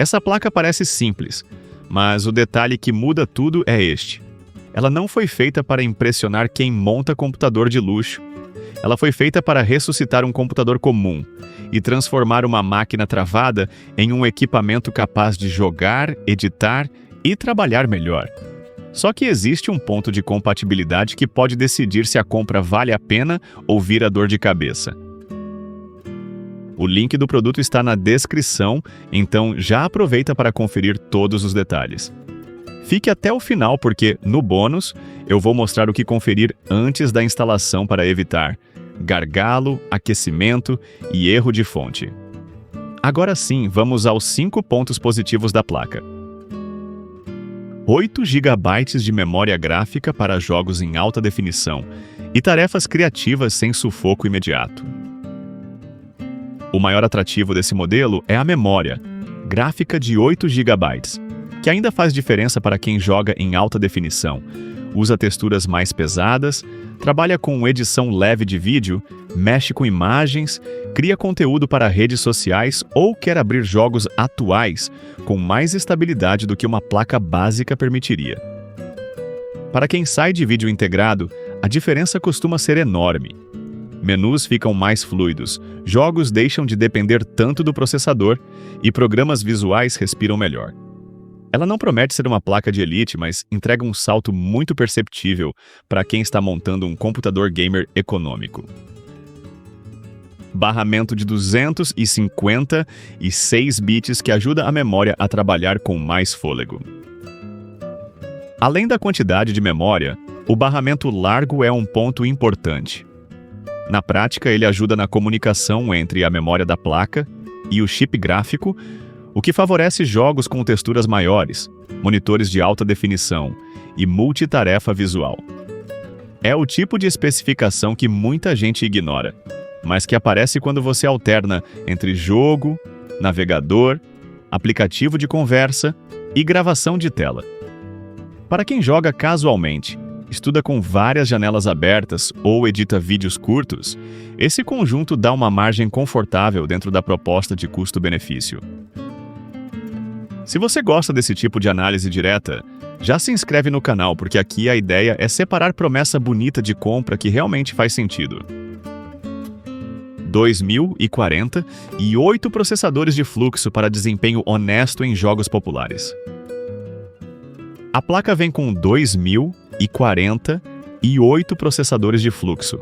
Essa placa parece simples, mas o detalhe que muda tudo é este. Ela não foi feita para impressionar quem monta computador de luxo. Ela foi feita para ressuscitar um computador comum e transformar uma máquina travada em um equipamento capaz de jogar, editar e trabalhar melhor. Só que existe um ponto de compatibilidade que pode decidir se a compra vale a pena ou vira dor de cabeça. O link do produto está na descrição, então já aproveita para conferir todos os detalhes. Fique até o final porque, no bônus, eu vou mostrar o que conferir antes da instalação para evitar gargalo, aquecimento e erro de fonte. Agora sim, vamos aos 5 pontos positivos da placa. 8 GB de memória gráfica para jogos em alta definição e tarefas criativas sem sufoco imediato. O maior atrativo desse modelo é a memória gráfica de 8 GB, que ainda faz diferença para quem joga em alta definição, usa texturas mais pesadas, trabalha com edição leve de vídeo, mexe com imagens, cria conteúdo para redes sociais ou quer abrir jogos atuais com mais estabilidade do que uma placa básica permitiria. Para quem sai de vídeo integrado, a diferença costuma ser enorme. Menus ficam mais fluidos, jogos deixam de depender tanto do processador e programas visuais respiram melhor. Ela não promete ser uma placa de elite, mas entrega um salto muito perceptível para quem está montando um computador gamer econômico. Barramento de 256 bits que ajuda a memória a trabalhar com mais fôlego. Além da quantidade de memória, o barramento largo é um ponto importante. Na prática, ele ajuda na comunicação entre a memória da placa e o chip gráfico, o que favorece jogos com texturas maiores, monitores de alta definição e multitarefa visual. É o tipo de especificação que muita gente ignora, mas que aparece quando você alterna entre jogo, navegador, aplicativo de conversa e gravação de tela. Para quem joga casualmente, estuda com várias janelas abertas ou edita vídeos curtos, esse conjunto dá uma margem confortável dentro da proposta de custo-benefício. Se você gosta desse tipo de análise direta, já se inscreve no canal, porque aqui a ideia é separar promessa bonita de compra que realmente faz sentido. 2040 e 8 processadores de fluxo para desempenho honesto em jogos populares. A placa vem com 2040 e 8 processadores de fluxo.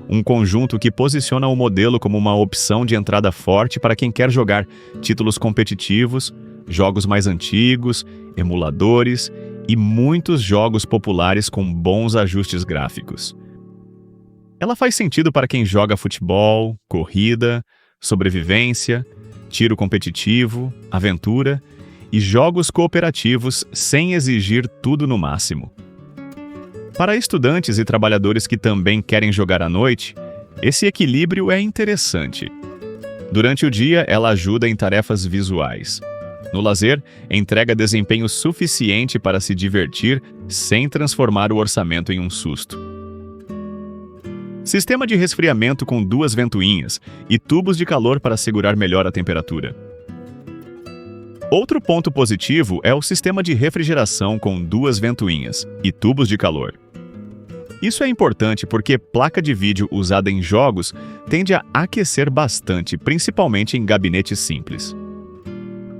Um conjunto que posiciona o modelo como uma opção de entrada forte para quem quer jogar títulos competitivos, jogos mais antigos, emuladores e muitos jogos populares com bons ajustes gráficos. Ela faz sentido para quem joga futebol, corrida, sobrevivência, tiro competitivo, aventura e jogos cooperativos sem exigir tudo no máximo. Para estudantes e trabalhadores que também querem jogar à noite, esse equilíbrio é interessante. Durante o dia, ela ajuda em tarefas visuais. No lazer, entrega desempenho suficiente para se divertir sem transformar o orçamento em um susto. Sistema de resfriamento com 2 ventoinhas e tubos de calor para segurar melhor a temperatura. Outro ponto positivo é o sistema de refrigeração com 2 ventoinhas e tubos de calor. Isso é importante porque placa de vídeo usada em jogos tende a aquecer bastante, principalmente em gabinetes simples.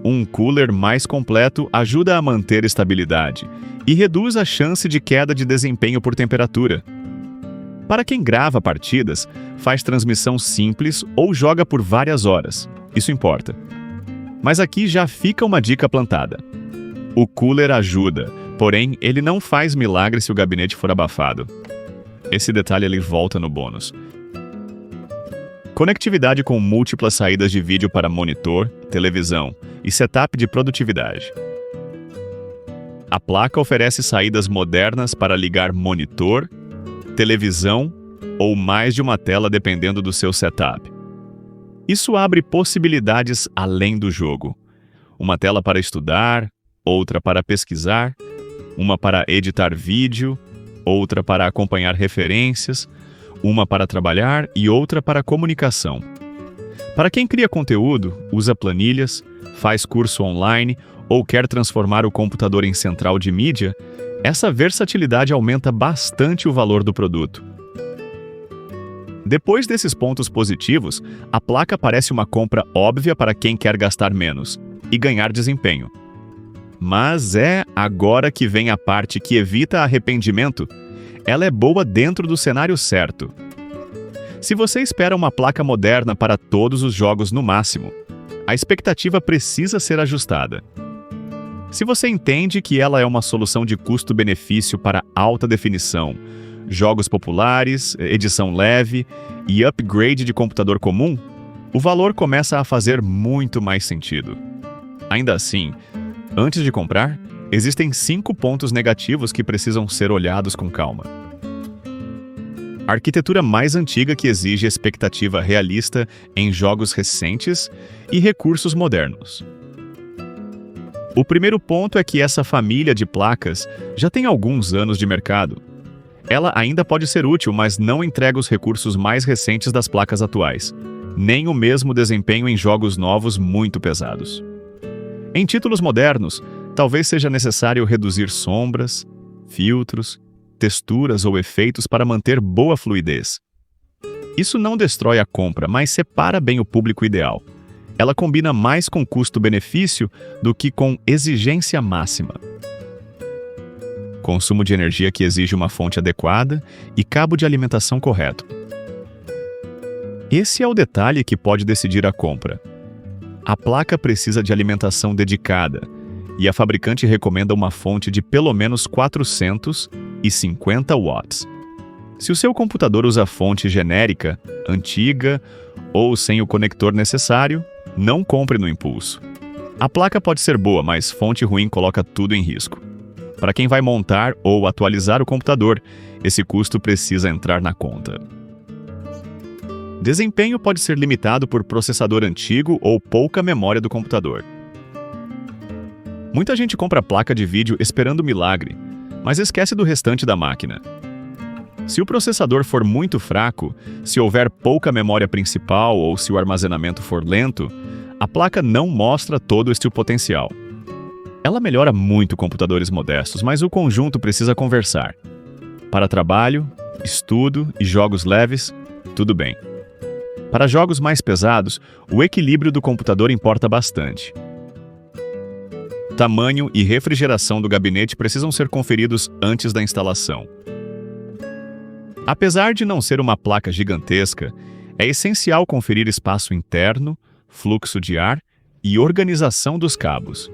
Um cooler mais completo ajuda a manter estabilidade e reduz a chance de queda de desempenho por temperatura. Para quem grava partidas, faz transmissão simples ou joga por várias horas. Isso importa. Mas aqui já fica uma dica plantada. O cooler ajuda, porém ele não faz milagre se o gabinete for abafado. Esse detalhe ele volta no bônus. Conectividade com múltiplas saídas de vídeo para monitor, televisão e setup de produtividade. A placa oferece saídas modernas para ligar monitor, televisão ou mais de uma tela dependendo do seu setup. Isso abre possibilidades além do jogo. Uma tela para estudar, outra para pesquisar, uma para editar vídeo, outra para acompanhar referências, uma para trabalhar e outra para comunicação. Para quem cria conteúdo, usa planilhas, faz curso online ou quer transformar o computador em central de mídia, essa versatilidade aumenta bastante o valor do produto. Depois desses pontos positivos, a placa parece uma compra óbvia para quem quer gastar menos e ganhar desempenho. Mas é agora que vem a parte que evita arrependimento. Ela é boa dentro do cenário certo. Se você espera uma placa moderna para todos os jogos no máximo, a expectativa precisa ser ajustada. Se você entende que ela é uma solução de custo-benefício para alta definição, jogos populares, edição leve e upgrade de computador comum, o valor começa a fazer muito mais sentido. Ainda assim, antes de comprar, existem 5 pontos negativos que precisam ser olhados com calma. A arquitetura mais antiga que exige expectativa realista em jogos recentes e recursos modernos. O primeiro ponto é que essa família de placas já tem alguns anos de mercado. Ela ainda pode ser útil, mas não entrega os recursos mais recentes das placas atuais, nem o mesmo desempenho em jogos novos muito pesados. Em títulos modernos, talvez seja necessário reduzir sombras, filtros, texturas ou efeitos para manter boa fluidez. Isso não destrói a compra, mas separa bem o público ideal. Ela combina mais com custo-benefício do que com exigência máxima. Consumo de energia que exige uma fonte adequada e cabo de alimentação correto. Esse é o detalhe que pode decidir a compra. A placa precisa de alimentação dedicada e a fabricante recomenda uma fonte de pelo menos 450 watts. Se o seu computador usa fonte genérica, antiga ou sem o conector necessário, não compre no impulso. A placa pode ser boa, mas fonte ruim coloca tudo em risco. Para quem vai montar ou atualizar o computador, esse custo precisa entrar na conta. Desempenho pode ser limitado por processador antigo ou pouca memória do computador. Muita gente compra placa de vídeo esperando milagre, mas esquece do restante da máquina. Se o processador for muito fraco, se houver pouca memória principal ou se o armazenamento for lento, a placa não mostra todo este potencial. Ela melhora muito computadores modestos, mas o conjunto precisa conversar. Para trabalho, estudo e jogos leves, tudo bem. Para jogos mais pesados, o equilíbrio do computador importa bastante. Tamanho e refrigeração do gabinete precisam ser conferidos antes da instalação. Apesar de não ser uma placa gigantesca, é essencial conferir espaço interno, fluxo de ar e organização dos cabos.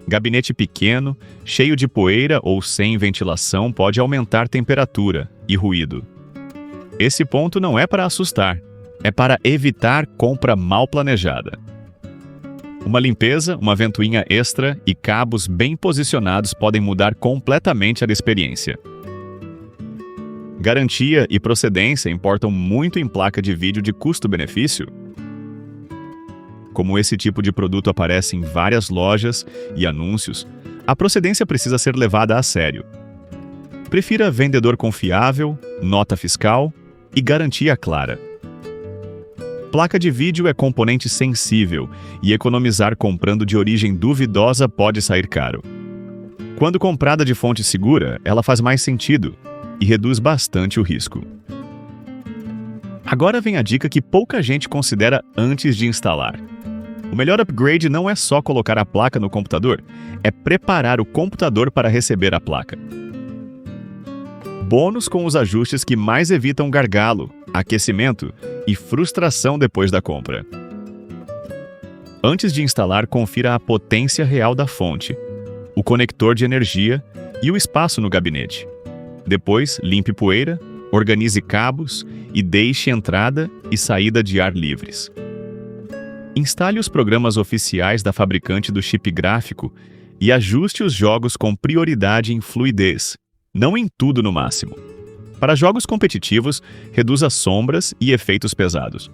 Gabinete pequeno, cheio de poeira ou sem ventilação pode aumentar temperatura e ruído. Esse ponto não é para assustar, é para evitar compra mal planejada. Uma limpeza, uma ventoinha extra e cabos bem posicionados podem mudar completamente a experiência. Garantia e procedência importam muito em placa de vídeo de custo-benefício. Como esse tipo de produto aparece em várias lojas e anúncios, a procedência precisa ser levada a sério. Prefira vendedor confiável, nota fiscal e garantia clara. Placa de vídeo é componente sensível e economizar comprando de origem duvidosa pode sair caro. Quando comprada de fonte segura, ela faz mais sentido e reduz bastante o risco. Agora vem a dica que pouca gente considera antes de instalar. O melhor upgrade não é só colocar a placa no computador, é preparar o computador para receber a placa. Bônus com os ajustes que mais evitam gargalo, aquecimento e frustração depois da compra. Antes de instalar, confira a potência real da fonte, o conector de energia e o espaço no gabinete. Depois, limpe poeira, organize cabos e deixe entrada e saída de ar livres. Instale os programas oficiais da fabricante do chip gráfico e ajuste os jogos com prioridade em fluidez, não em tudo no máximo. Para jogos competitivos, reduza sombras e efeitos pesados.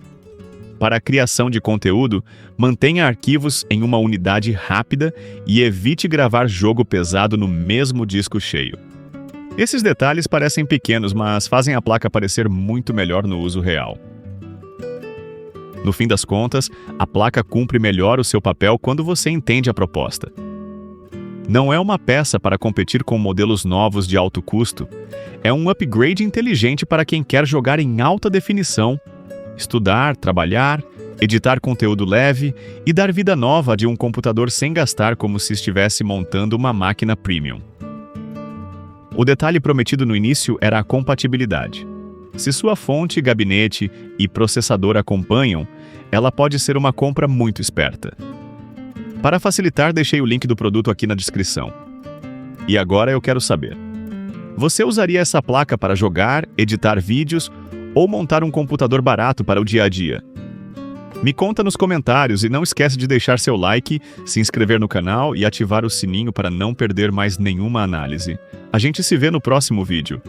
Para a criação de conteúdo, mantenha arquivos em uma unidade rápida e evite gravar jogo pesado no mesmo disco cheio. Esses detalhes parecem pequenos, mas fazem a placa parecer muito melhor no uso real. No fim das contas, a placa cumpre melhor o seu papel quando você entende a proposta. Não é uma peça para competir com modelos novos de alto custo, é um upgrade inteligente para quem quer jogar em alta definição, estudar, trabalhar, editar conteúdo leve e dar vida nova de um computador sem gastar como se estivesse montando uma máquina premium. O detalhe prometido no início era a compatibilidade. Se sua fonte, gabinete e processador acompanham, ela pode ser uma compra muito esperta. Para facilitar, deixei o link do produto aqui na descrição. E agora eu quero saber: você usaria essa placa para jogar, editar vídeos ou montar um computador barato para o dia a dia? Me conta nos comentários e não esquece de deixar seu like, se inscrever no canal e ativar o sininho para não perder mais nenhuma análise. A gente se vê no próximo vídeo.